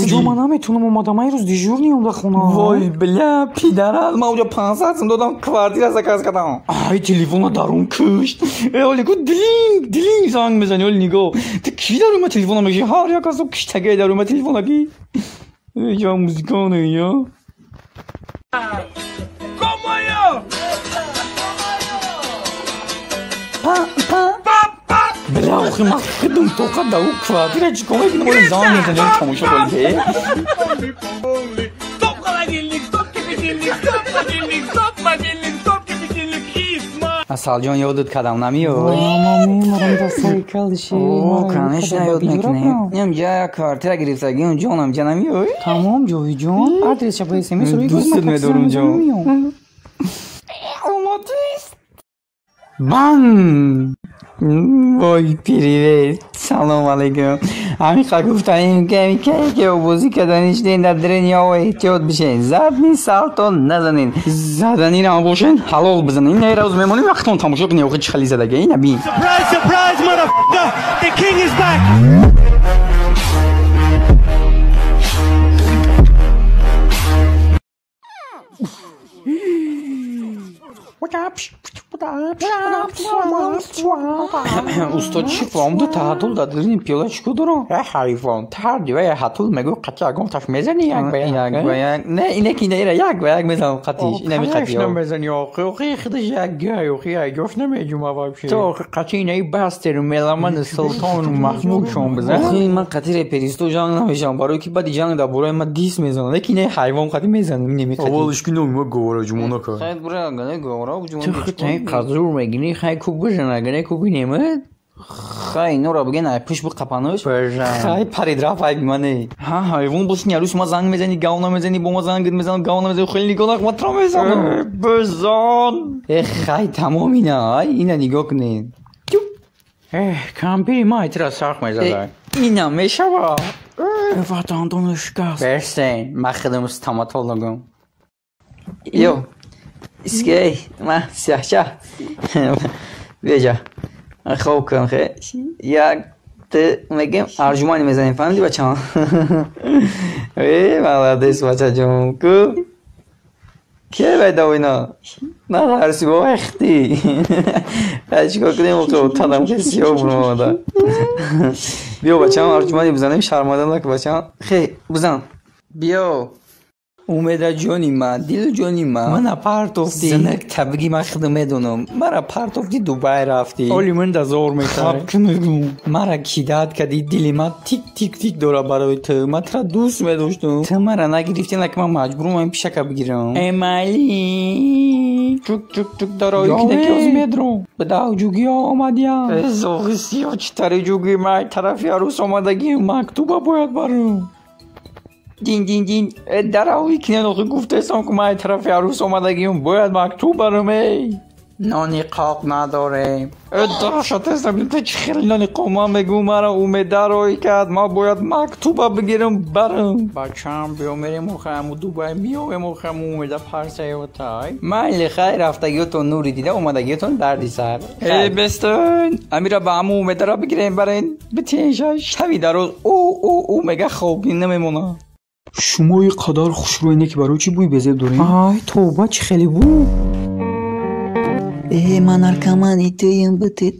جو من نمیتونم اومدم این روز دیجور در خونه. وای بله پیدرت من اونجا 500 سم دادم کواردیر از کس کردم. ای تلفن درون کشت. اولی کو دلینگ زنگ میزنی ولی نگاه تو کی در اومد تلفن میگی هر یک از کی تگه در اومد تلفن کی یا موزیکانه یا بلا اخي ما خدم توقع داو كفاتير هادشي كومي كنا نقول زعما مثلا تماشا قلبي اصل جان یادت کدام نمیاد مامورم دا سایکلشی کنش نیاد نکنه نیم جا کارتر گرفتگی اونجا اونم جا نمیاد تمام جوی جان آدرس چه پیسی میسوی دوستت میدارم جان من وای پیریوی سلام علیکم همین خواهد گفتنیم که بازی کدنیش دین در دنیا و احتیاط بشین زد نیست سلطان نزنین زدنی رو باشین حلال بزنین این روز میمونیم وقتون تماشا کنی اوقات چه خیلی زدگه این نبین Surprise motherfucker the king is back استاد چی فهمده تعطیل دادن پیاده چیکار دارم حیوان تردی و تعطیل میگو قطع اگم تاش میزنی یک به یک نه اینه کی نه یک به یک میزنم قطعش اینه می قطعی نمیزنی آخه خودش یک گای آخه جوش نمیجوم واقعا تو قطعی اینه باستر ملامن سلطان محمود شون بزن آخه من قطعی پریستو جان نمیشم برای کی بعد جان دا برای من دیس میزنم لیکن نه حیوان قطعی میزنم نمی قطعی اولش کی نمیگه گوره جمونه که خیلی برای گناه گوره جمونه قدرور میگنی خیلی خوب بزن اگه خوبی نمیاد خیلی نورا بگن ای پوش بود قپانوش خیلی پرید رفت ای بیمانه ها حیوان بسنی یاروش ما زنگ میزنی گاونا میزنی با ما زنگ میزنی گاونا میزنی خیلی نگاه ما ترا میزنم بزن خیلی تمام اینا نگاه کنین کم بی ما ایترا ساخ میزنم اینا میشه با وطن دانشگاه برسین من خدم استماتولوگم یو اسکی ما سیاحچه بیجا خوب کن خیلی یک میگم ارجمانی میزنیم فهمیدی بچه ها ملادیس بچه جون کو که بیدا اینا نه هرسی با اختی چیکار کنیم اون تادم کسی ها برو بیا بچه ها ارجمانی بزنیم شرماده نکن بچه ها خیلی بزن بیا اومده جانی من دیل جانی من اپارت افتی زنک تبگی من خدمه دونم مرا پارت افتی دوبای رفتی اولی من دا زور میتره خب کنگو مرا کیداد کدی دیلی من تیک تیک تیک دورا برای تو من ترا دوست میداشتم تو مرا نگرفتی نکه من مجبورم این پیشکه بگیرم ایمالی چک چک چک دارایی که نکیوز میدرم بداو جوگی ها آمدیم زوغی سیاه چطوری جوگی من طرفی عروس آمدگی مکتوبه باید برم دین در اولی که نخی گفته ایسان که من طرف عروس اومدگیم باید مکتوب برمی نانی قاق نداریم درشت ایستم تا چه خیلی نانی قاما میگو مرا اومده روی کرد ما باید مکتوب بگیرم برم بچه هم بیا میریم مخم و دوبای بیاویم مخم اومده پرسه و تای من خیلی رفتگیتون نوری دیده اومدگیتون دردی سر ای بستن امیرا با همو اومده را بگیریم برین بتینشا شوی در روز او میگه خوبی نمیمونه شما یه قدر خوشروینه که برای چی بوی بزرگ داریم؟ آی توبه چه خیلی بود من ارکمانی تیم بته